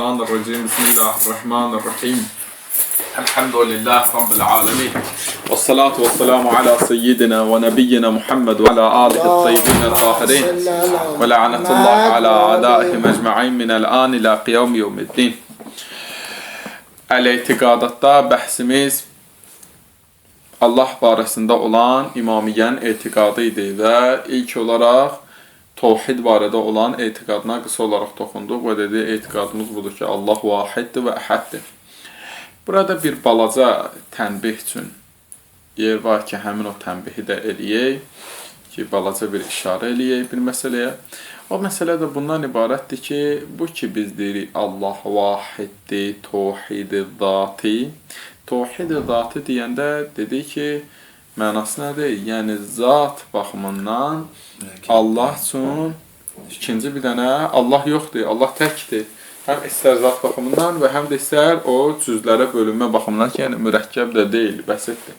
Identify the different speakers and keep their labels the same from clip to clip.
Speaker 1: Mineşşeytanirracim. Bismillahirrahmanirrahim. Elhamdülillahi Rabbil alemin. Ve salatu ve selamu ala seyyidina ve nebiyyina Muhammed ve ala alihi't-tayyibin el-tahirin. Ve la'netullah ala a'daihim ecma'in minel an ila qiyam yevmiddin. El-etiqadatda bəhsimiz Allah barəsində olan imamiyyən etiqadı idi və ilk olaraq Tevhid barədə olan etiqadına qısa olaraq toxunduq və dedi, etiqadımız budur ki, Allah vahiddir və əhəddir. Burada bir balaca tənbih üçün yer var ki, həmin o tənbihi də eləyək ki, balaca bir işarə eləyək bir məsələyə. O məsələ də bundan ibarətdir ki, bu ki biz deyirik Allah vahiddir, tevhid-i zati. Tevhid-i zati deyəndə dedik ki, mənası nədir? Yəni, zat baxımından Allah üçün ikinci bir dənə Allah yoxdur, Allah təkdir. Həm istər zat baxımından və həm də istər o cüzlərə bölünmə baxımından ki, yəni mürəkkəb də deyil, bəsitdir.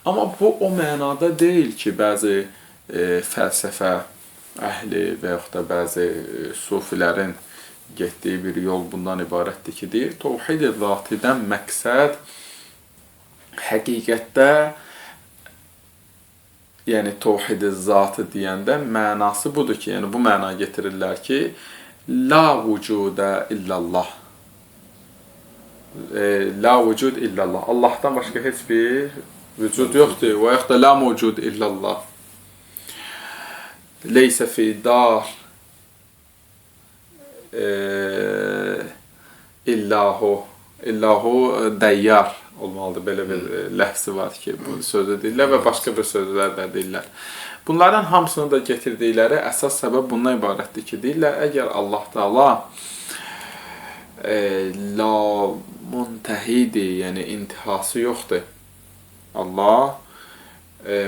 Speaker 1: Amma bu o mənada deyil ki, bəzi fəlsəfə əhli və yaxud da bəzi sufilərin getdiyi bir yol bundan ibarətdir ki, deyir, Tevhid-i zatidən məqsəd həqiqətdə, yəni Tevhid-i zatı deyəndə mənası budur ki, yəni bu məna getirirlər ki, la vücudə illallah. La vücud illallah. Allahdan başqa heç bir vücud yoxdur. Və yaxud da la mevcud illallah. Leysə fi dar illahu. İllahu dəyyar olmalıdır. Belə bir ləhsi var ki, bu sözü deyirlər və başqa bir sözlər də deyirlər. Bunların hamısını da getirdikləri əsas səbəb bundan ibarətdir ki, deyirlər, əgər Allah Taala la muntəhidir, yəni intihası yoxdur. Allah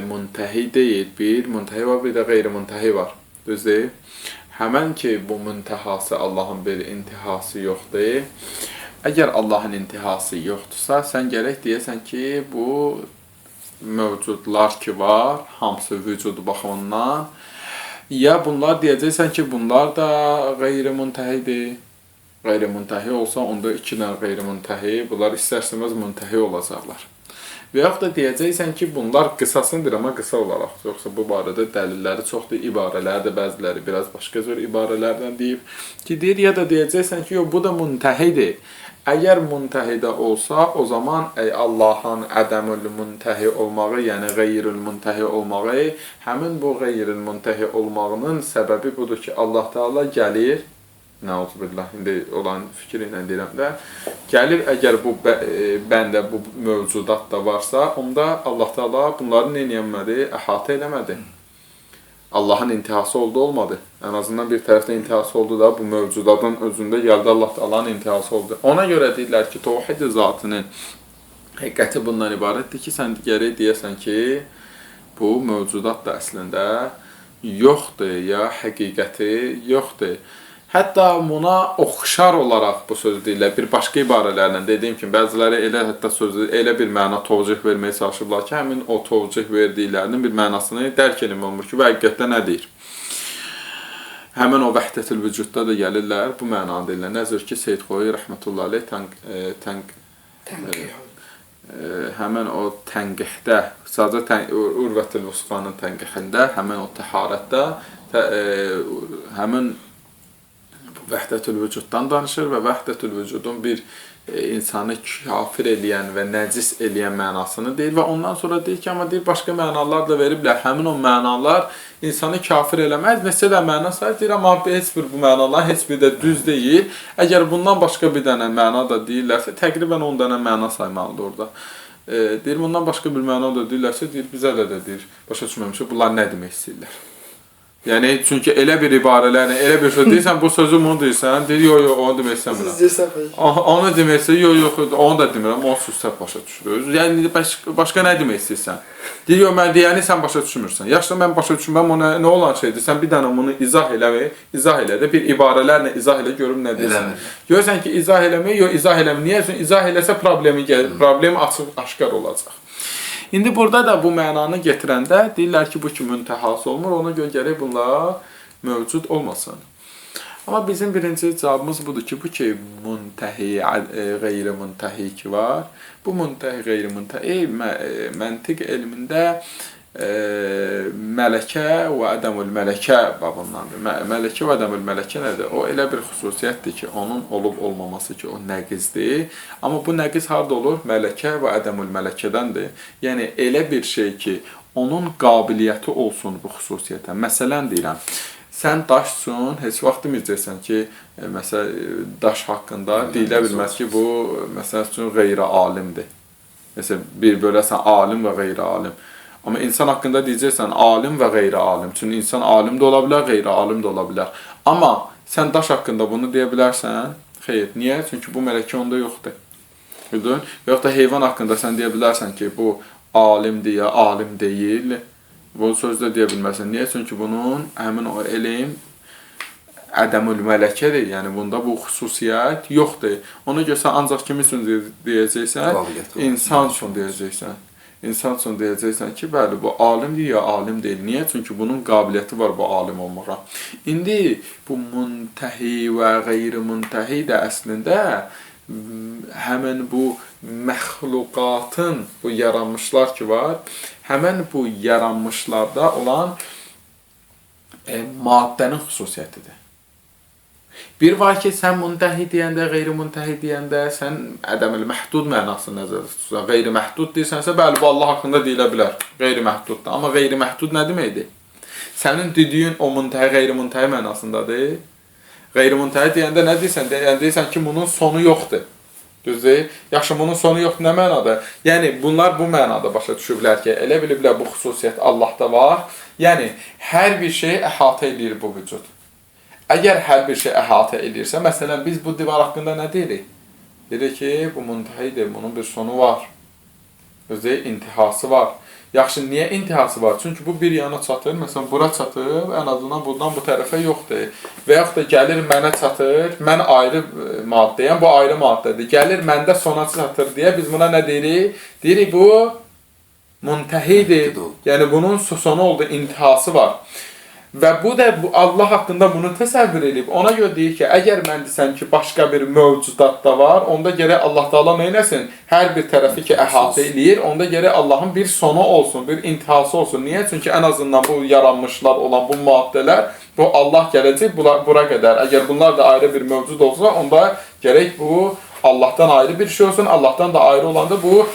Speaker 1: muntəhi deyil, bir muntəhi var, bir də qeyri-muntəhi var. Düzdür? Həmən ki, bu müntəhası Allahın bir intihası yoxdur. Əgər Allahın intihası yoxdursa, sən gərək deyəsən ki, bu mövcudlar ki var, hamısı vücudu baxımından, ya bunlar deyəcəksən ki, bunlar da qeyri-müntəhidir. Qeyri-müntəhi olsa, onda iki dənə qeyri-müntəhi, bunlar istərsəməz müntəhi olacaqlar. Və yaxud da deyəcəksən ki, bunlar qısasındır, amma qısa olaraq. Yoxsa bu barədə dəlilləri çoxdur, ibarələri də bəziləri biraz başqa cür ibarələrdən deyib ki, deyir, ya da deyəcəksən ki, bu da müntəhidir. Əgər müntəhidə olsa, o zaman Allahın ədəmül müntəhi olmağı, yəni qeyrül müntəhi olmağı, həmin bu qeyrül müntəhi olmağının səbəbi budur ki, Allah Teala gəlir, nəuzubillah, indi olan fikir ilə deyirəm də, gəlir, əgər bu bəndə, bu mövcudat da varsa, onda Allah Teala bunları neynəyənmədi, əhatə eləmədi. Allahın intihası oldu, olmadı. En azından bir tərəfdə intihası oldu da, bu mövcudatın özündə gəldi Allah Teala'nın intihası oldu. Ona görə deyirlər ki, Tevhid-i zatının həqiqəti bundan ibarətdir ki, sən gərək deyəsən ki, bu mövcudat da əslində yoxdur, ya həqiqəti yoxdur. Hətta buna oxşar olaraq bu sözü deyirlər, bir başqa ibarələrlə dediyim kimi, bəziləri elə hətta sözü, elə bir məna tovcih verməyə çalışırlar ki, həmin o tovcih verdiklərinin bir mənasını dərk edilmə olmur ki, və həqiqətdə nə deyir? Həmin o vəhdətül vücudda da gəlirlər, bu mənanı deyirlər. Nəzir ki, Seyyid Xoy, rəhmətullahi həmin o tənqihdə, sadəcə Urvətül Vusqanın tənqihində, həmin o təharətdə, həmin vəhdətül vücuddan danışır və vəhdətül vücudun bir insanı kafir eləyən və nəcis eləyən mənasını deyir və ondan sonra deyir ki, amma deyir, başqa mənalar da veriblər. Həmin o mənalar insanı kafir eləməz, neçə də məna sayır, deyir, amma heç bir bu mənalar heç bir də düz deyil. Əgər bundan başqa bir dənə məna da deyirlərsə, təqribən 10 dənə məna saymalıdır orada. Deyir, bundan başqa bir məna da deyirlərsə, deyir, bizə də deyir, başa düşməmişik, bunlar nə demək istəyirlər? Yəni, çünki elə bir ibarələrlə, elə bir söz deyirsən, bu sözü bunu deyirsən, deyir, yox, onu demək istəmirəm. Onu demək istəyir, yox, onu da demirəm, onsuz səhv başa düşürüz. Yəni, başqa nə demək istəyirsən? Deyir, yox, mən deyəni sən başa düşmürsən. Yaxşı, mən başa düşmürəm, nə olan şeydir? Sən bir dənə bunu izah elə də, bir ibarələrlə izah elə, görüm nə deyirsən. Görürsən ki, izah eləmək, yox, izah eləmək. Niyə? Çünki izah eləsə problem açıq, aşkar olacaq. İndi burada da bu mənanı getirəndə deyirlər ki, bu ki müntəhası olmur, ona görə gərək bunlar mövcud olmasın. Amma bizim birinci cavabımız budur ki, bu ki muntahi, qeyri-muntahi ki var. Bu muntahi, qeyri-muntahi məntiq elmində mələkə və ədəmül mələkə babındandır. Mələkə və ədəmül mələkə nədir? O elə bir xüsusiyyətdir ki, onun olub-olmaması ki, o nəqizdir. Amma bu nəqiz harada olur? Mələkə və ədəmül mələkədəndir. Yəni, elə bir şey ki, onun qabiliyyəti olsun bu xüsusiyyətə. Məsələn deyirəm, sən daşsun, heç vaxt deməyəcəksən ki, məsələn, daş haqqında deyilə bilməz ki, bu, məsələn üçün, qeyri-alimdir. Məsələn, bir böləsən alim və qeyri-alim. Amma insan haqqında deyəcəksən alim və qeyri-alim. Çünki insan alim də ola bilər, qeyri-alim də ola bilər. Amma sən daş haqqında bunu deyə bilərsən, xeyr, niyə? Çünki bu mələkə onda yoxdur. Bildin? Və yaxud da heyvan haqqında sən deyə bilərsən ki, bu alimdir ya, alim deyil. Bu sözdə deyə bilməzsən. Niyə? Çünki bunun həmin o elm ədəmül mələkədir. Yəni, bunda bu xüsusiyyət yoxdur. Ona görə sən ancaq kimi üçün deyəcəksən? İnsan üçün deyəcəksən. İnsan üçün deyəcəksən ki, bəli, bu alimdir ya, alim deyil. Niyə? Çünki bunun qabiliyyəti var bu alim olmağa. İndi bu muntahi və qeyri-muntahi də əslində həmin bu məxluqatın, bu yaranmışlar ki var, həmin bu yaranmışlarda olan maddənin xüsusiyyətidir. Bir var ki, sən muntahi deyəndə, qeyri-muntahi deyəndə, sən ədəmül məhdud mənasını nəzərdə tutursan. Qeyri-məhdud deyirsənsə, bəli, bu Allah haqqında deyilə bilər. Qeyri-məhduddur. Amma qeyri-məhdud nə deməkdir? Sənin dediyin o muntahi, qeyri-muntahi mənasındadır. Qeyri-muntahi deyəndə nə deyirsən? Deyirsən ki, bunun sonu yoxdur. Düzdür? Yaxşı, bunun sonu yoxdur, nə mənada? Yəni, bunlar bu mənada başa düşüblər ki, elə biliblər bu xüsusiyyət Allahda var. Yəni, hər bir şey əhatə edir bu vücud. Əgər hər bir şey əhatə edirsə, məsələn, biz bu divar haqqında nə deyirik? Deyirik ki, bu muntahidir, bunun bir sonu var. Özü, intihası var. Yaxşı, niyə intihası var? Çünki bu bir yana çatır, məsələn, bura çatır, ən azından buradan bu tərəfə yoxdur. Və yaxud da gəlir mənə çatır, mən ayrı maddəyəm, bu ayrı maddədir. Gəlir məndə sona çatır deyə biz buna nə deyirik? Deyirik, bu muntahidir. Yəni, bunun sonu oldu, intihası var. Və bu da Allah haqqında bunu təsəvvür edib. Ona görə deyir ki, əgər mən desəm ki, başqa bir mövcudat da var, onda gərək Allah Taala nə eləsin? Hər bir tərəfi ki, əhatə eləyir, onda gərək Allahın bir sonu olsun, bir intihası olsun. Niyə? Çünki ən azından bu yaranmışlar olan bu maddələr, bu Allah gələcək bura qədər. Əgər bunlar da ayrı bir mövcud olsa, onda gərək bu Allahdan ayrı bir şey olsun. Allahdan da ayrı olanda bu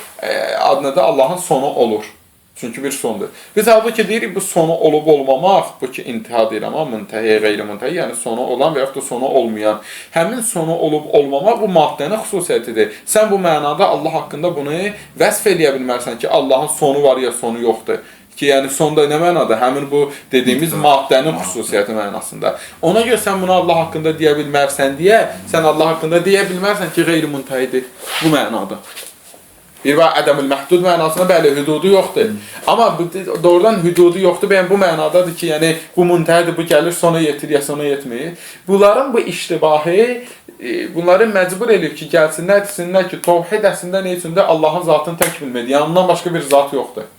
Speaker 1: adına da Allahın sonu olur. Çünki bir sondur. Biz halbuki deyirik, bu sonu olub-olmamaq, bu ki, intiha deyir, amma muntahi, qeyri-muntahi, yəni sonu olan və yaxud da sonu olmayan. Həmin sonu olub-olmamaq bu maddənin xüsusiyyətidir. Sən bu mənada Allah haqqında bunu vəsf eləyə bilmərsən ki, Allahın sonu var ya, sonu yoxdur. Ki, yəni sonda nə mənada? Həmin bu dediyimiz maddənin xüsusiyyəti mənasında. Ona görə sən bunu Allah haqqında deyə bilmərsən deyə, sən Allah haqqında deyə bilmərsən ki, qeyri-muntahidir. Bu mənada. Bir var ədəmül məhdud mənasında, bəli, hüdudu yoxdur. Amma doğrudan hüdudu yoxdur, bəyən bu mənadadır ki, yəni bu muntahidir, bu gəlir, sona yetir, ya sona yetmir. Bunların bu iştibahı, bunları məcbur edib ki, gəlsinlər, desinlər ki, tövhid əslində nə üçündə Allahın zatını tək bilmədir, yəni ondan başqa bir zat yoxdur.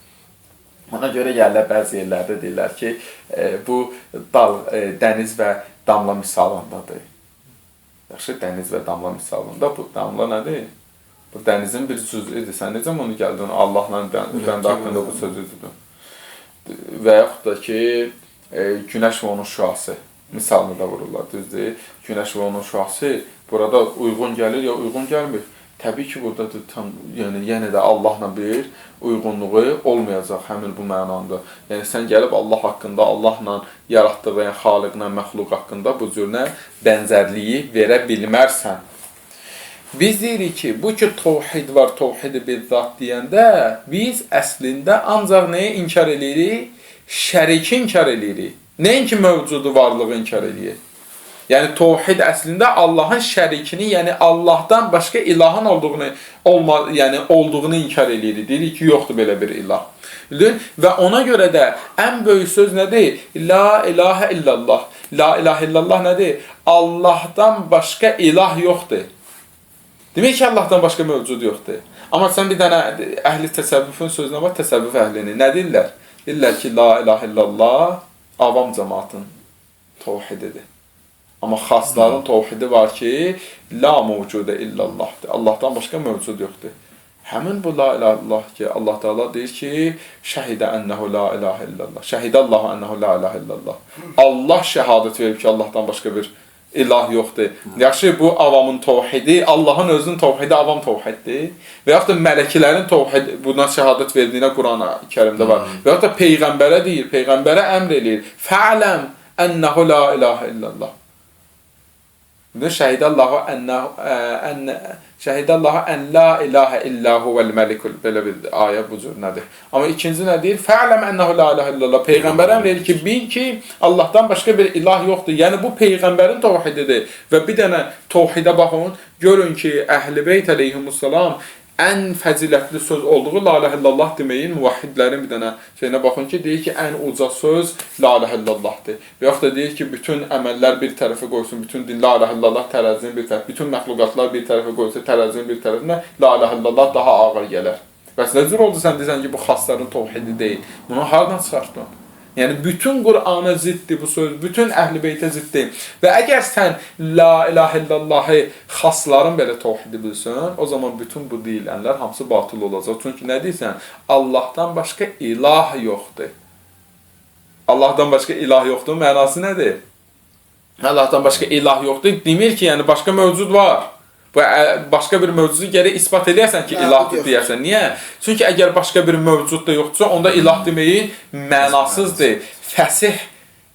Speaker 1: Ona görə gəlirlər, bəzi yerlərdə deyirlər ki, bu dəniz və damla misalındadır. Yaxşı, dəniz və damla misalında bu damla nədir? Bu dənizin bir sözüdür. Sən necə onu gəldin? Allahla bəndə haqqında bu sözüdür. Və yaxud da ki, günəş və onun şüası misalını da vururlar, düzdür. Günəş və onun şüası burada uyğun gəlir ya uyğun gəlmir. Təbii ki, burada yenə də Allahla bir uyğunluğu olmayacaq həmin bu mənanda. Yəni, sən gəlib Allah haqqında, Allahla yaratdığı, yəni xaliqlə, məxluq haqqında bu cürlə bənzərliyi verə bilmərsən. Biz deyirik ki, bu ki, tövhid var, tövhid-i bizzat deyəndə, biz əslində ancaq nəyi inkar edirik? Şəriki inkar edirik. Nəinki mövcudu varlığı inkar edirik. Yəni, tövhid əslində Allahın şərikini, yəni Allahdan başqa ilahın olduğunu inkar edirik. Deyirik ki, yoxdur belə bir ilah. Və ona görə də ən böyük söz nədir? La ilahə illallah. La ilahə illallah nədir? Allahdan başqa ilah yoxdur. Demək ki, Allahdan başqa mövcud yoxdur. Amma sən bir dənə əhli təsəvvüfün sözünə var, təsəvvüf əhlini. Nə deyirlər? Deyirlər ki, la ilahə illallah avam cəmaatın tövhididir. Amma xasların təvhidi var ki, la mevcudə illallahdır. Allahdan başqa mövcud yoxdur. Həmin bu la ilahe illallah ki, Allah Teala deyir ki, şəhidə ənəhu la ilahe illallah. Şəhidə Allahu ənəhu la ilahe illallah. Allah şəhadət verir ki, Allahdan başqa bir ilah yoxdur. Yaxşı, bu avamın təvhidi, Allahın özünün təvhidi avam təvhiddir. Və yaxud da mələklərin təvhidi, buna şəhadət verdiyinə Quran-ı Kərimdə var. Və yaxud da Peyğəmbərə deyir, Peyğəmbərə əmr eləyir. Fə'ləm ənəhu la ilahe illallah. Şəhidəllahu ən la ilahə illə huvəl məlikul. Belə bir ayə bu cür nədir? Amma ikinci nə deyir? Fə'ləm ənəhu la ilahə illallah. Peyğəmbər əmr eləyir ki, bil ki, Allahdan başqa bir ilah yoxdur. Yəni, bu Peyğəmbərin təvhididir. Və bir dənə təvhidə baxın, görün ki, Əhl-i Beyt əleyhimussalam ən fəzilətli söz olduğu la ilahe illallah deməyin muvahhidlərin bir dənə şeyinə baxın ki, deyir ki, ən uca söz la ilahe illallahdır. Və yaxud da deyir ki, bütün əməllər bir tərəfə qoysun, bütün din la ilahe illallah tərəzinin bir tərəfə, bütün məxluqatlar bir tərəfə qoysun, tərəzinin bir tərəfinə la ilahe illallah daha ağır gələr. Bəs nə cür oldu sən deyirsən ki, bu xasların təvhidi deyil. Bunu hardan çıxartdın? Yəni, bütün Qur'ana ziddir bu söz, bütün Əhl-i Beytə ziddir. Və əgər sən la ilahe illallahı xasların belə təvhidi bilsən, o zaman bütün bu deyilənlər hamısı batıl olacaq. Çünki nə deyirsən? Allahdan başqa ilah yoxdur. Allahdan başqa ilah yoxdur, mənası nədir? Allahdan başqa ilah yoxdur, demir ki, yəni başqa mövcud var. Başqa bir mövcudu gərək ispat edərsən ki, ilahdır deyərsən. Niyə? Çünki əgər başqa bir mövcud da yoxdursa, onda ilah deməyi mənasızdır. Fəsih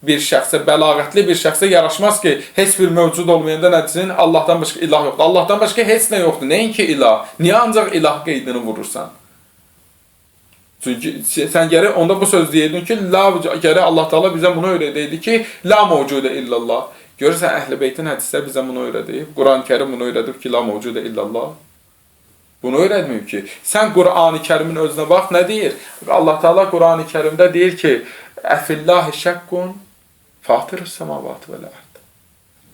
Speaker 1: bir şəxsə, bəlağətli bir şəxsə yaraşmaz ki, heç bir mövcud olmayanda nə desin? Allahdan başqa ilah yoxdur. Allahdan başqa heç nə yoxdur. Nəinki ilah? Niyə ancaq ilah qeydini vurursan? Çünki sən gərək onda bu söz deyirdin ki, gərək Allah Teala bizə bunu öyrədəydi ki, la mevcudə illallah. Görürsən, Əhl-i Beytin hədislər bizə bunu öyrədib. Quran-ı Kərim bunu öyrədib ki, la mevcudə illallah. Bunu öyrədməyib ki. Sən Quran-ı Kərimin özünə bax, nə deyir? Allah Teala Quran-ı Kərimdə deyir ki, əfillahi şəkkun fatirus səmavat vəl ərd.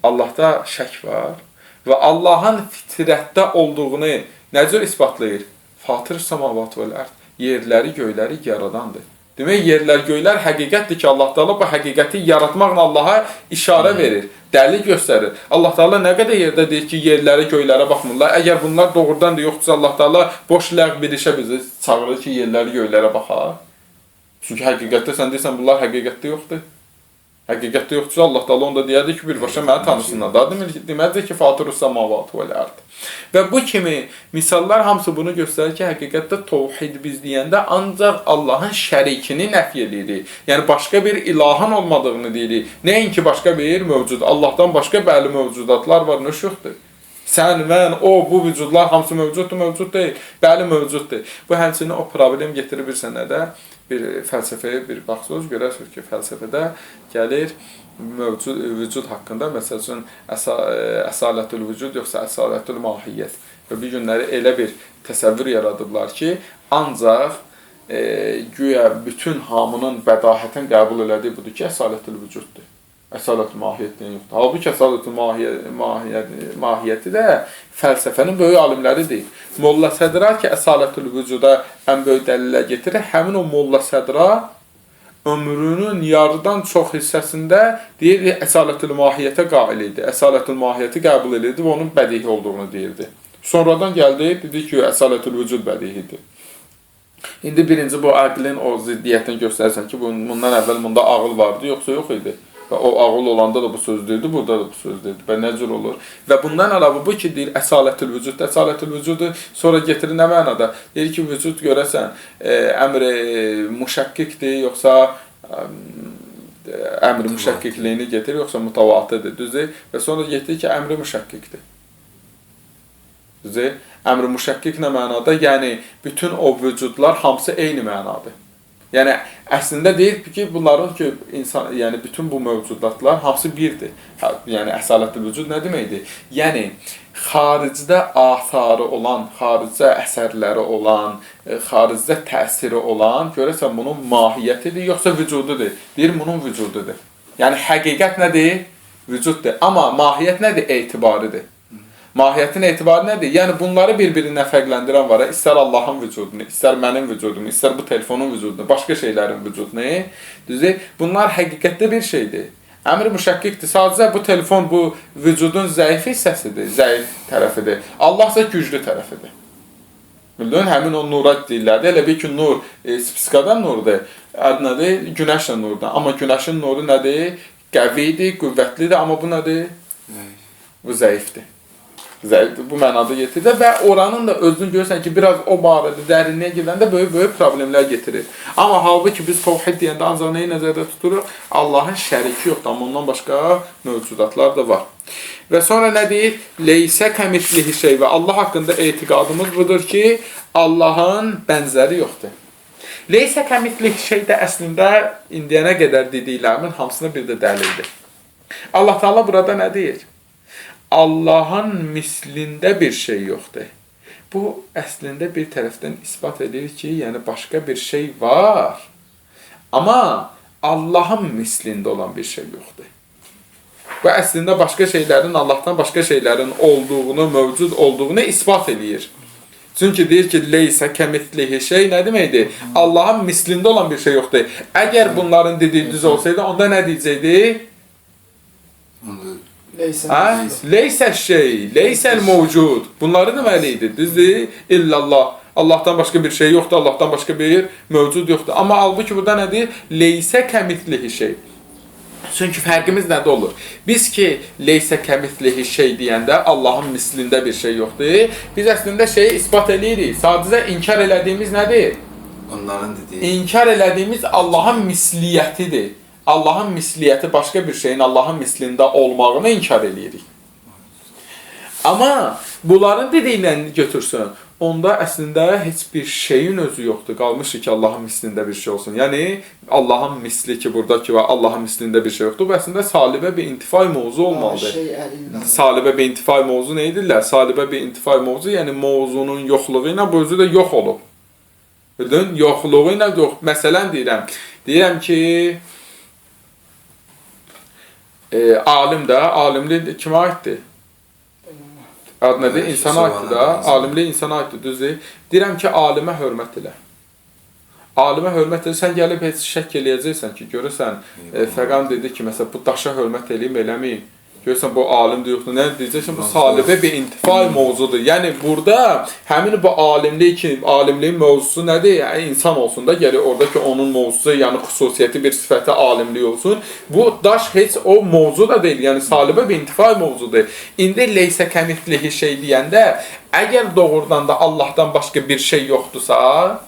Speaker 1: Allahda şək var və Allahın fitrətdə olduğunu nə cür isbatlayır? Fatirus səmavat vəl ərd. Yerləri, göyləri yaradandır. Demək, yerlər, göylər həqiqətdir ki, Allah Teala bu həqiqəti yaratmaqla Allaha işarə verir, dəlil göstərir. Allah Teala nə qədər yerdə deyir ki, yerlərə, göylərə baxmırlar. Əgər bunlar doğrudan da yoxdursa, Allah Teala boş ləğv bir işə bizi çağırır ki, yerləri, göylərə baxar. Çünki həqiqətdə sən deyirsən, bunlar həqiqətdə yoxdur. Həqiqətdə yoxdursa, Allah Teala onda deyərdi ki, birbaşa məni tanısınlar. Daha deməlidir ki, fatirus səmavat vəl ərd. Və bu kimi misallar hamısı bunu göstərir ki, həqiqətdə təvhid biz deyəndə ancaq Allahın şərikini nəfi edirik. Yəni, başqa bir ilahın olmadığını deyirik. Nəinki başqa bir mövcud. Allahdan başqa bəli mövcudatlar var, nöşüxdür. Sən, mən, o, bu vücudlar hamısı mövcuddur, mövcud deyil. Bəli, mövcuddur. Bu həmçinin o problem getirir bir sənədə. Bir fəlsəfəyə bir baxsınız, görərsiniz ki, fəlsəfədə gəlir vücud haqqında, məsəl üçün, əsalətül vücud yoxsa əsalətül mahiyyət. Və bir günləri elə bir təsəvvür yaradıblar ki, ancaq güya bütün hamının bədahətən qəbul elədiyi budur ki, əsalətül vücuddur. Əsalətül mahiyyətdən yoxdur. Halbuki əsalətül mahiyyəti də fəlsəfənin böyük alimləridir. Molla Sədra ki, əsalətül vücuda ən böyük dəlillər getirir. Həmin o Molla Sədra ömrünün yarıdan çox hissəsində deyir, əsalətül mahiyyətə qail idi. Əsalətül mahiyyəti qəbul edirdi və onun bədihi olduğunu deyirdi. Sonradan gəldi, dedi ki, əsalətül vücud bədihidir. İndi birinci bu əqlin o ziddiyyətini göstərsən ki, bundan əvvəl bunda ağıl vardı, yoxsa yox idi. Və o ağıl olanda da bu söz deyildi, burada da bu söz deyildi. Və nə cür olur? Və bundan əlavə bu ki, deyir, əsalətül vücud. Əsalətül vücudu sonra getirir nə mənada? Deyir ki, vücud görəsən, əmr-i müşəkkikdir, yoxsa əmr-i müşəkkikliyini getirir, yoxsa mütəvatirdir, düzdür? Və sonra getirir ki, əmr-i müşəkkikdir. Düzdür? Əmr-i müşəkkik nə mənada? Yəni, bütün o vücudlar hamısı eyni mənadır. Yəni, əslində deyir ki, bunların ki, yəni, bütün bu mövcudatlar hamısı birdir. Yəni, əsalətül vücud nə deməkdir? Yəni, xaricdə asarı olan, xaricdə əsərləri olan, xaricdə təsiri olan, görəsən bunun mahiyyətidir, yoxsa vücududur? Deyir, bunun vücududur. Yəni, həqiqət nədir? Vücuddur. Amma mahiyyət nədir? Etibaridir. Mahiyyətin etibarı nədir? Yəni, bunları bir-birindən fərqləndirən var. İstər Allahın vücudunu, istər mənim vücudumu, istər bu telefonun vücudunu, başqa şeylərin vücudunu. Düzdür? Bunlar həqiqətdə bir şeydir. Əmr müşəkkikdir. Sadəcə bu telefon bu vücudun zəif hissəsidir, zəif tərəfidir. Allah isə güclü tərəfidir. Bildin, həmin o nura deyirlərdi. Elə bil ki, nur spiskadan nurdur. Adı nədir? Günəşlə nurdur. Amma günəşin nuru nədir? Qəvidir, qüvvətlidir. Amma bu nədir? Bu zəifdir. Bu mənada getirir və oranın da özünü görürsən ki, biraz o barədə dərinliyə gedəndə böyük problemlər getirir. Amma halbuki biz təvhid deyəndə ancaq neyi nəzərdə tuturuq? Allahın şəriki yoxdur, amma ondan başqa mövcudatlar da var. Və sonra nə deyir? Leysə kəmitlihi şey və Allah haqqında etiqadımız budur ki, Allahın bənzəri yoxdur. Leysə kəmitlihi şey də əslində indiyənə qədər dediklərimin hamısına bir də dəlildir. Allah Teala burada nə deyir? Allahın mislində bir şey yoxdur. Bu, əslində bir tərəfdən ispat edir ki, yəni başqa bir şey var. Amma Allahın mislində olan bir şey yoxdur. Bu, əslində başqa şeylərin, Allahdan başqa şeylərin olduğunu, mövcud olduğunu ispat edir. Çünki deyir ki, leysə kəmitlihi şey nə deməkdir? Allahın mislində olan bir şey yoxdur. Əgər bunların dediyi düz olsaydı, onda nə deyəcəkdi? Leysə şey, leysəl mövcud. Bunları deməliydi, düzdür? İllallah. Allahdan başqa bir şey yoxdur, Allahdan başqa bir mövcud yoxdur. Amma halbuki burada nədir? Leysə kəmitlihi şey. Çünki fərqimiz nədə olur? Biz ki, leysə kəmitlihi şey deyəndə Allahın mislində bir şey yoxdur. Biz əslində şeyi ispat edirik. Sadəcə inkar elədiyimiz nədir?
Speaker 2: Onların dediyi.
Speaker 1: İnkar elədiyimiz Allahın misliyyətidir. Allahın misliyyəti başqa bir şeyin Allahın mislində olmağını inkar edirik. Amma bunların dediklərini götürsün, onda əslində heç bir şeyin özü yoxdur. Qalmışıq ki, Allahın mislində bir şey olsun. Yəni, Allahın misli ki, buradakı var, Allahın mislində bir şey yoxdur. Bu əslində salibə bir intifai mövzu olmalıdır. Salibə bir intifai mövzu nə edirlər? Salibə bir intifai mövzu, yəni mövzunun yoxluğu ilə bu özü də yox olub. Bildin? Yoxluğu ilə yox. Məsələn deyirəm. Deyirəm ki, alim də, alimlik kimə aiddir? Adı nədir? İnsana aiddir da. Alimlik insana aiddir, düzdür. Deyirəm ki, alimə hörmət elə. Alimə hörmət elə. Sən gəlib heç şək eləyəcəksən ki, görürsən, Fəqan dedi ki, məsələn, bu daşa hörmət eləyim, eləməyim. Görürsən, bu alimdir, yoxdur. Nə deyəcəksən? Bu salibə bir intifai mövzudur. Yəni, burada həmin bu alimlik ki, alimliyin mövzusu nədir? Yəni, insan olsun da, gəlir oradakı onun mövzusu, yəni xüsusiyyəti bir sifəti alimlik olsun. Bu daş heç o mövzu da deyil. Yəni, salibə bir intifai mövzudur. İndi leysə kəmitlihi şey deyəndə, əgər doğrudan da Allahdan başqa bir şey yoxdursa,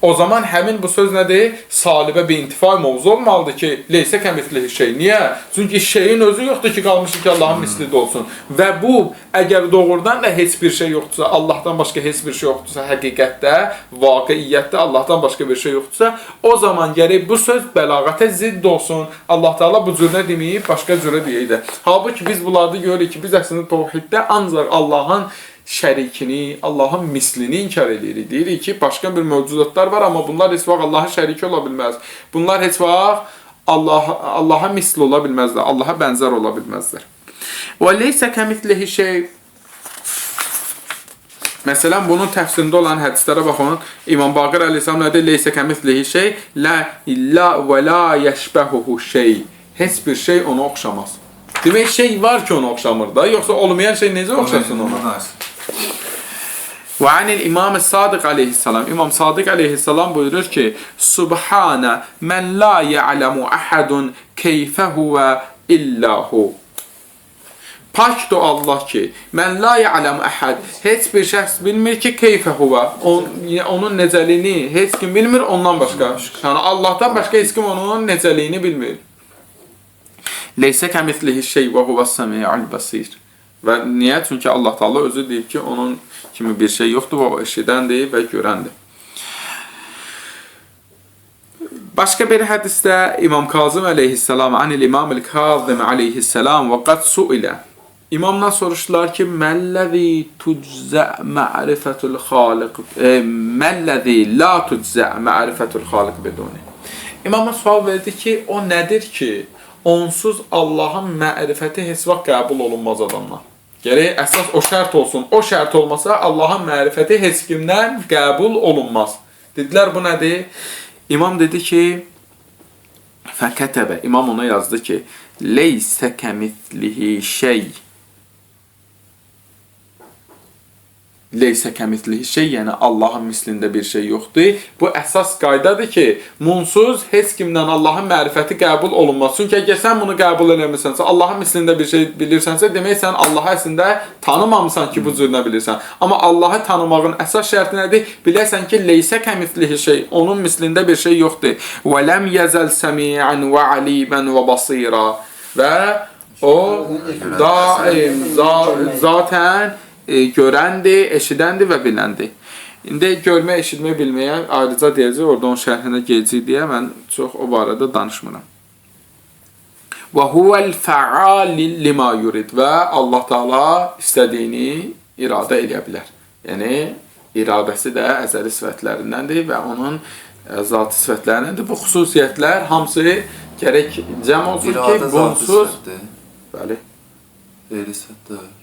Speaker 1: o zaman həmin bu söz nədir? Salibə bir intifai mövzu olmalıdır ki, leysə kəmitlihi şey. Niyə? Çünki şeyin özü yoxdur ki, qalmışdır ki, Allahın mislidə olsun. Və bu, əgər doğrudan da heç bir şey yoxdursa, Allahdan başqa heç bir şey yoxdursa, həqiqətdə, vaqiiyyətdə Allahdan başqa bir şey yoxdursa, o zaman gərək bu söz bəlağətə zidd olsun. Allah Teala bu cürünə deməyib, başqa cürə deyəydi. Halbuki biz bunlarda görürük ki, biz əslində təvhiddə ancaq Allahın şərikini, Allahın mislini inkar edirik. Deyirik ki, başqa bir mövcudatlar var, amma bunlar heç vaxt Allahın şəriki ola bilməz. Bunlar heç vaxt Allaha misli ola bilməzlər, Allaha bənzər ola bilməzlər. Və leysə kəmitlihi şey. Məsələn, bunun təfsirində olan hədislərə baxın. İmam Baqir əleyhissalam nədir? Leysə kəmitlihi şey, la illa və la yəşbəhuhu şey. Heç bir şey ona oxşamaz. Demək, şey var ki, ona oxşamır da, yoxsa olmayan şey necə oxşasın ona? Və anil İmam Sadiq aleyhissalam, İmam Sadiq aleyhissalam buyurur ki, Subhanə mən la ya'lamu ahadun keyfə huvə illahu. Pakdır Allah ki, mən la ya'lamu ahad, heç bir şəxs bilmir ki, keyfə huvə, onun necəliyini heç kim bilmir ondan başqa. Yəni, Allahdan başqa heç kim onun necəliyini bilmir. Leysə kəmitlihi şey və huvə səmi'ul basir. Və niyə? Çünki Allah Teala özü deyib ki, onun kimi bir şey yoxdur və o eşidəndir və görəndir. Başqa bir hədisdə İmam Kazım əleyhissalam, anil İmam el-Kazım əleyhissalam və qad su'ilə. İmamdan soruşdular ki, Məlləzi tüczə ma'rifətul xaliq, Məlləzi la tüczə ma'rifətul xaliq biduni. İmama sual verdi ki, o nədir ki, onsuz Allahın mərifəti heç vaxt qəbul olunmaz adamdan. Gərək əsas o şərt olsun. O şərt olmasa Allahın mərifəti heç kimdən qəbul olunmaz. Dedilər, bu nədir? İmam dedi ki, fəkətəbə. İmam ona yazdı ki, leysə kəmithlihi şey. Leysə kəmithlihi şey, yəni Allahın mislində bir şey yoxdur. Bu əsas qaydadır ki, bunsuz heç kimdən Allahın mərifəti qəbul olunmaz. Çünki əgər sən bunu qəbul eləmirsənsə, Allahın mislində bir şey bilirsənsə, demək sən Allahı əslində tanımamısan ki, bu cür nə bilirsən. Amma Allahı tanımağın əsas şərti nədir? Biləsən ki, leysə kəmithlihi şey, onun mislində bir şey yoxdur. Və ləm yəzəl səmi'an və alimən və basira. Və o zaten görəndir, eşidəndir və biləndir. İndi görmə, eşitmə, bilməyə ayrıca deyəcək, orada onun şərhinə gələcək deyə mən çox o barədə danışmıram. Və huvəl fəal limə yurid və Allah Taala istədiyini iradə edə bilər. Yəni iradəsi də əzəli sifətlərindəndir və onun zati sifətlərindəndir. Bu xüsusiyyətlər hamısı gərək cəm olsun ki, bunsuz. Bəli.
Speaker 2: Eyli sifətlər.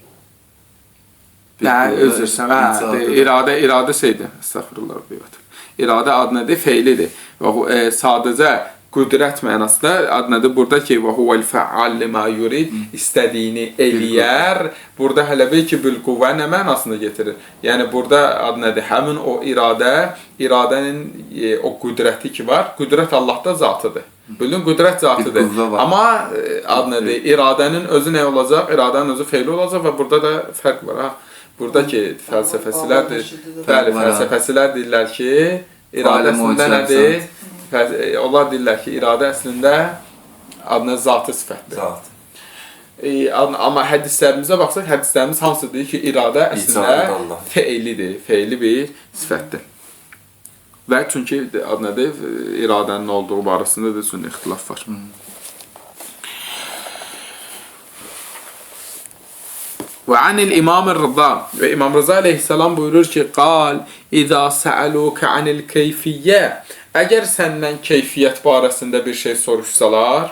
Speaker 1: Özürsən, iradə şeydir, estağfurullah. İradə adı nədir? Feilidir. Və sadəcə qüdrət mənasında adı nədir? Burada ki, və huvəl fəal limə yurid, istədiyini eləyər. Burada hələ bil ki, bil-quvvə nə mənasında getirir? Yəni, burada adı nədir? Həmin o iradənin o qüdrəti ki var, qüdrət Allahda zatıdır. Bildin, qüdrət zatıdır. Amma adı nədir? İradənin özü nə olacaq? İradənin özü feili olacaq və burada da fərq var, ha? Buradakı fəlsəfəçilər deyirlər ki, iradə əslində nədir? Onlar deyirlər ki, iradə əslində adına zatı sifətdir. Amma hədislərimizə baxsaq, hədislərimiz hamısı deyir ki, iradə əslində feilidir, feili bir sifətdir. Və çünki adı nədir? İradənin olduğu barəsində da üçün ixtilaf var. Və anil İmam Rıza və İmam Rıza aleyhissalam buyurur ki, qal, İzə səəlukə anil keyfiyyə, əgər səndən keyfiyyət barəsində bir şey soruşsalar,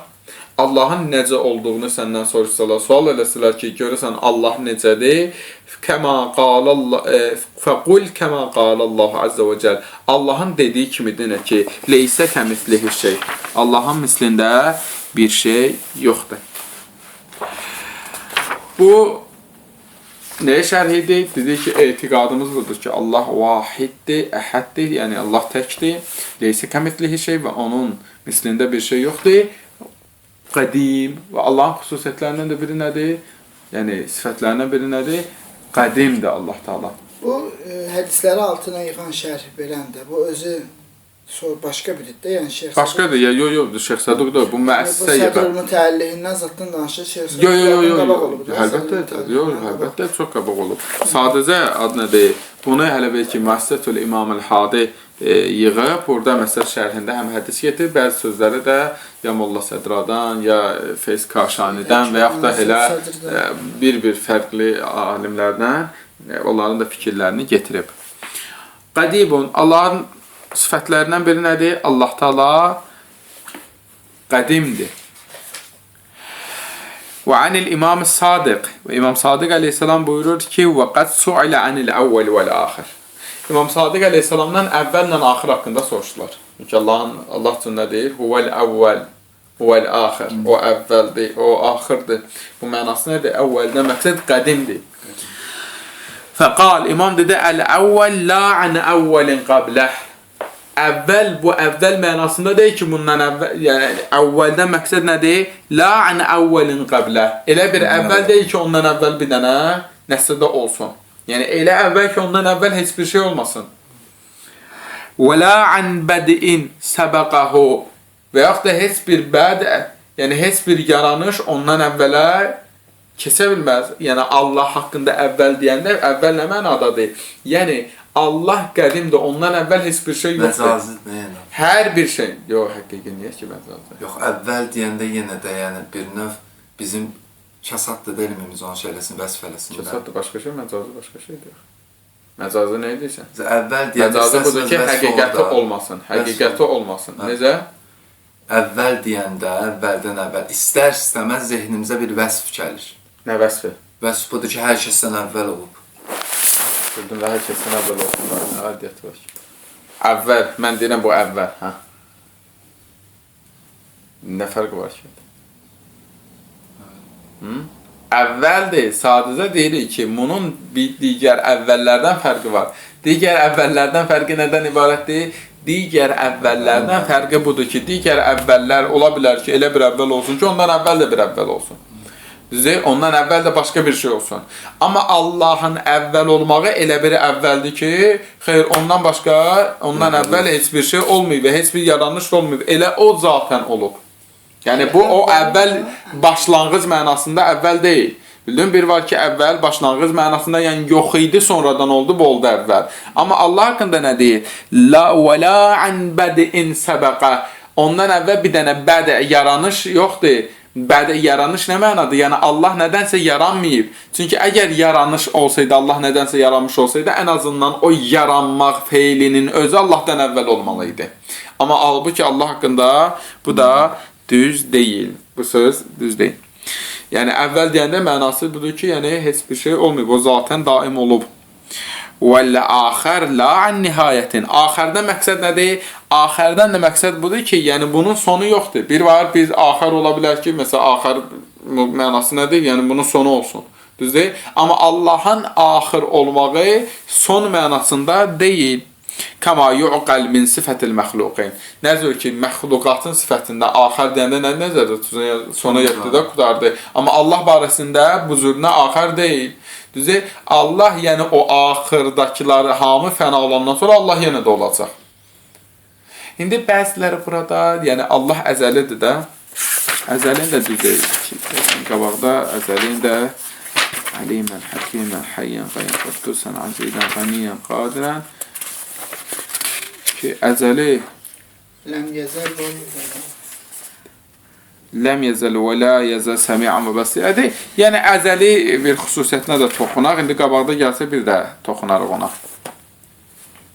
Speaker 1: Allahın necə olduğunu səndən soruşsalar, sual eləsələr ki, görürsən Allah necədir, fəqul kəmə qalallahu azza və cəl, Allahın dediyi kimi denə ki, leysə kəmithlihi şey, Allahın mislində bir şey yoxdur. Bu nəyə şərh edir? Dedi ki, etiqadımız budur ki, Allah vahiddir, əhəddir, yəni Allah təkdir. Leysə kəmithlihi şey və onun mislində bir şey yoxdur. Qədim və Allahın xüsusiyyətlərindən də biri nədir? Yəni sifətlərindən biri nədir? Qədimdir Allah Taala.
Speaker 3: Bu hədisləri altına yığan şərh beləndə, bu özü başqa biridir də, yəni Şeyx Sadıq.
Speaker 1: Başqadır, yox, Şeyx Sadıq da bu müəssisə yığır.
Speaker 3: Bu Sədrül Mütəəllihindən zatdan danışır, Şeyx Sadıq qabaq olub.
Speaker 1: Əlbəttə, çox qabaq olub. Sadəcə adı nədir? Bunu hələ belki Müəssisətül İmam el-Hadi yığıb, burada məsəl şərhində həm hədis getirir, bəzi sözləri də ya Molla Sədradan, ya Feyz Kaşanidən və yaxud da elə bir fərqli alimlərdən onların da fikirlərini getirib. Qədibun, Allahın sifətlərindən biri nədir? Allah Taala qədimdir. Və anil İmam Sadiq, və İmam Sadiq aleyhissalam buyurur ki, və qəd su'ilə anil əvvəl vəl-əxir. İmam Sadiq aleyhissalamdan əvvəllə axir haqqında soruşdular. Çünki Allah üçün nə deyir? Huvəl-əvvəl, huvəl-əxir. O əvvəldir, o axırdır. Bu mənası nədir? Əvvəldən məqsəd qədimdir. Fəqal, İmam dedi, əl-əvvəl la an əvvəlin qabləh. Əvvəl, bu əvvəl mənasında deyil ki, bundan əvvəl, yəni əvvəldən məqsəd nədir? La an əvvəlin qablə. Elə bir əvvəl deyil ki, ondan əvvəl bir dənə nəsrdə olsun. Yəni elə əvvəl ki, ondan əvvəl heç bir şey olmasın. Və la an bədin səbəqəhu. Və yaxud da heç bir bədə, yəni heç bir yaranış ondan əvvələ keçə bilməz. Yəni Allah haqqında əvvəl deyəndə, əvvəl nə mənadadır? Yəni Allah qədimdir, ondan əvvəl heç bir şey yoxdur.
Speaker 2: Məcazid nə yəni?
Speaker 1: Hər bir şey. Yox, həqiqi niyə ki məcazid?
Speaker 2: Yox, əvvəl deyəndə yenə də yəni bir növ bizim kasatdır da elmimiz onu şeyləsin, vəsf eləsin.
Speaker 1: Kasatdır başqa şey, məcazid başqa şeydir. Məcazid nə edirsən?
Speaker 2: Əvvəl deyəndə
Speaker 1: məcazid budur ki, həqiqəti olmasın. Həqiqəti olmasın. Necə?
Speaker 2: Əvvəl deyəndə, əvvəldən əvvəl istər-istəməz zehnimizə bir vəsf gəlir.
Speaker 1: Nə vəsfi?
Speaker 2: Vəsf budur ki, hər kəsdən əvvəl olub.
Speaker 1: Bildim və hər kəsdən əvvəl olsun. Adiyyəti var ki. Əvvəl, mən deyirəm bu əvvəl. Nə fərqi var ki? Əvvəldir. Sadəcə deyirik ki, bunun bir digər əvvəllərdən fərqi var. Digər əvvəllərdən fərqi nədən ibarətdir? Digər əvvəllərdən fərqi budur ki, digər əvvəllər ola bilər ki, elə bir əvvəl olsun ki, ondan əvvəl də bir əvvəl olsun. Düzdür? Ondan əvvəl də başqa bir şey olsun. Amma Allahın əvvəl olmağı elə bir əvvəldir ki, xeyr, ondan başqa, ondan əvvəl heç bir şey olmayıb və heç bir yaranış olmayıb. Elə o zatən olub. Yəni, bu, o əvvəl başlanğıc mənasında əvvəl deyil. Bildin, bir var ki, əvvəl başlanğıc mənasında, yəni yox idi, sonradan oldu, bu oldu əvvəl. Amma Allah haqqında nə deyir? La və la an bədin səbəqə. Ondan əvvəl bir dənə bədə, yaranış yoxdur. Bədə, yaranış nə mənadır? Yəni, Allah nədənsə yaranmayıb. Çünki əgər yaranış olsaydı, Allah nədənsə yaranmış olsaydı, ən azından o yaranmaq feilinin özü Allahdan əvvəl olmalıydı. Amma halbuki Allah haqqında bu da düz deyil. Bu söz düz deyil. Yəni, əvvəl deyəndə mənası budur ki, yəni, heç bir şey olmayıb. O zatən daim olub. وَالَّا آخَرْ لَا عَنْ نِهَایَةٍ. Axərdən məqsəd nədir? Axərdən də məqsəd budur ki, yəni bunun sonu yoxdur. Bir var, biz axər ola bilər ki, məsələn, axər mənası nədir? Yəni bunun sonu olsun. Düzdür? Amma Allahın axır olmağı son mənasında deyil. Kəma yu'qal min sifətil məxluqin. Nəzər ki, məxluqatın sifətində axər deyəndə nə nəzərdə tutulur? Sona yetdidə qutardı. Amma Allah barəsində bu cürünə axər deyil. Düzdür? Allah, yəni o axırdakıları hamı fəna olandan sonra Allah yenə də olacaq. İndi bəziləri burada, yəni Allah əzəlidir də. Əzəlin də düz deyil. Qabaqda əzəlin də Alimən, Həkimən, Həyyən, Qayyən, Quddusən, Azizən, Qəniyyən, Qadirən ki, əzəli ləm yəzəl və la yəzəl səmi'an və bəsirədir. Yəni, əzəli bir xüsusiyyətinə də toxunaq. İndi qabaqda gəlsə bir də toxunarıq ona.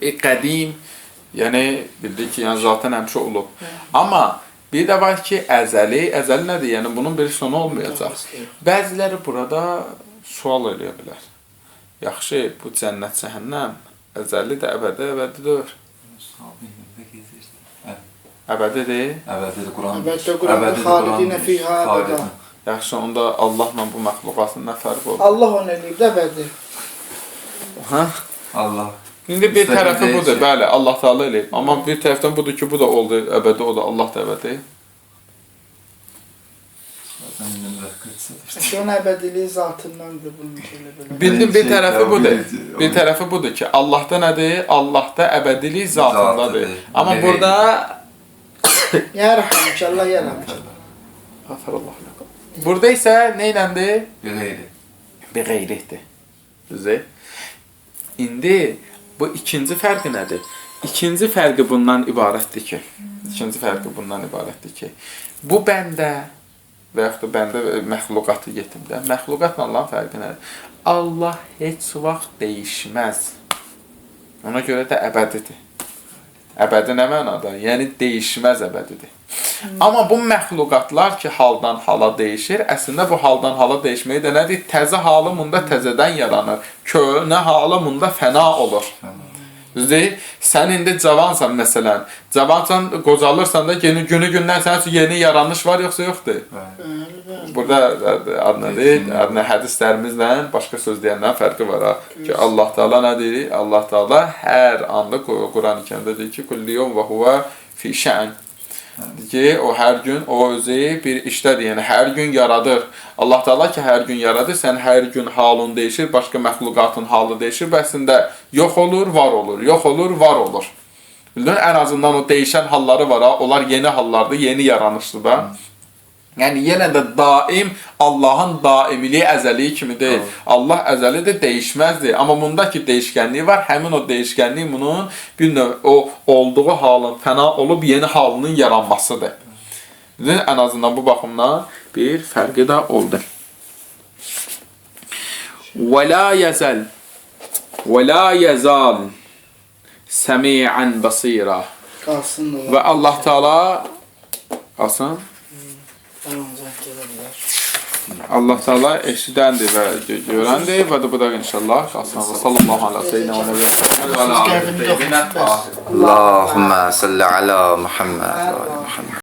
Speaker 1: Qədim, yəni, bildik ki, yəni, zaten həmişə olub. Amma bir də var ki, əzəli nədir? Yəni, bunun bir sonu olmayacaq. Bəziləri burada sual eləyə bilər. Yaxşı, bu cənnət, cəhənnəm, əzəlidir, əbədidir. Əbədidir?
Speaker 2: Əbədidir, Quran.
Speaker 3: Əbədidir, xalidinə fiyhə əbədə.
Speaker 1: Yaxşı, onda Allahla bu məxluqatın nə fərqi olur?
Speaker 3: Allah onu eləyib də əbədi.
Speaker 2: Allah.
Speaker 1: İndi bir tərəfi budur, bəli, Allah Teala eləyib. Amma bir tərəfdən budur ki, bu da oldu əbədi, o da Allah da əbədi.
Speaker 3: Onun əbədiliyi zatındandır bunun belə.
Speaker 1: Bildim, bir tərəfi budur. Bir tərəfi budur ki, Allahda nədir? Allahda əbədilik zatındadır. Amma burada
Speaker 3: Yərəxəmiş, Allah yərəxəmiş.
Speaker 1: Aferallah. Burada isə nə iləndir? Bir qeyrikdir. Düzdür? İndi bu ikinci fərqi nədir? İkinci fərqi bundan ibarətdir ki, bu bəndə və yaxud da bəndə məxluqatı yetimdə. Məxluqatla Allahın fərqi nədir? Allah heç vaxt dəyişməz. Ona görə də əbədidir. Əbədi nə mənada? Yəni, dəyişməz əbədidir. Amma bu məxluqatlar ki, haldan hala dəyişir, əslində bu haldan hala dəyişməyi də nədir? Təzə halı bunda təzədən yaranır. Köhnə halı bunda fəna olur. Düzdür? Sən indi cavansan, məsələn. Cavansan, qocalırsan da günü-gündən sənin üçün yeni yaranış var, yoxsa yoxdur? Burada adına hədislərimizlə başqa söz deyəndən fərqi var. Ki, Allah Teala nə deyir? Allah Teala hər anda Quran-ı Kərimdə deyir ki, Kulli yevm və huvə fi şə'n. Ki, o hər gün, o özü bir işlədir, yəni hər gün yaradır. Allah Teala ki, hər gün yaradır, sən hər gün halın dəyişir, başqa məxluqatın halı dəyişir, bəsində yox olur, var olur, yox olur, var olur. Bildin, ən azından o dəyişən halları var, onlar yeni hallardır, yeni yaranışdır da. Yəni, yenə də daim Allahın daimiliyi əzəliyi kimi deyil. Allah əzəlidir, dəyişməzdir. Amma bunda ki, dəyişkənliyi var, həmin o dəyişkənliyi bunun bir növ o olduğu halın fəna olub yeni halının yaranmasıdır. Ən azından bu baxımdan bir fərqi də oldu. Və la yəzal səmi'ən basira. Və Allah Teala qalsın. Allah Teala eşidəndir və görəndir və bu da inşallah qalsın. Və sallallahu ala seyyidina və nəbiyyina.
Speaker 2: Allahümmə salli ala Muhammed.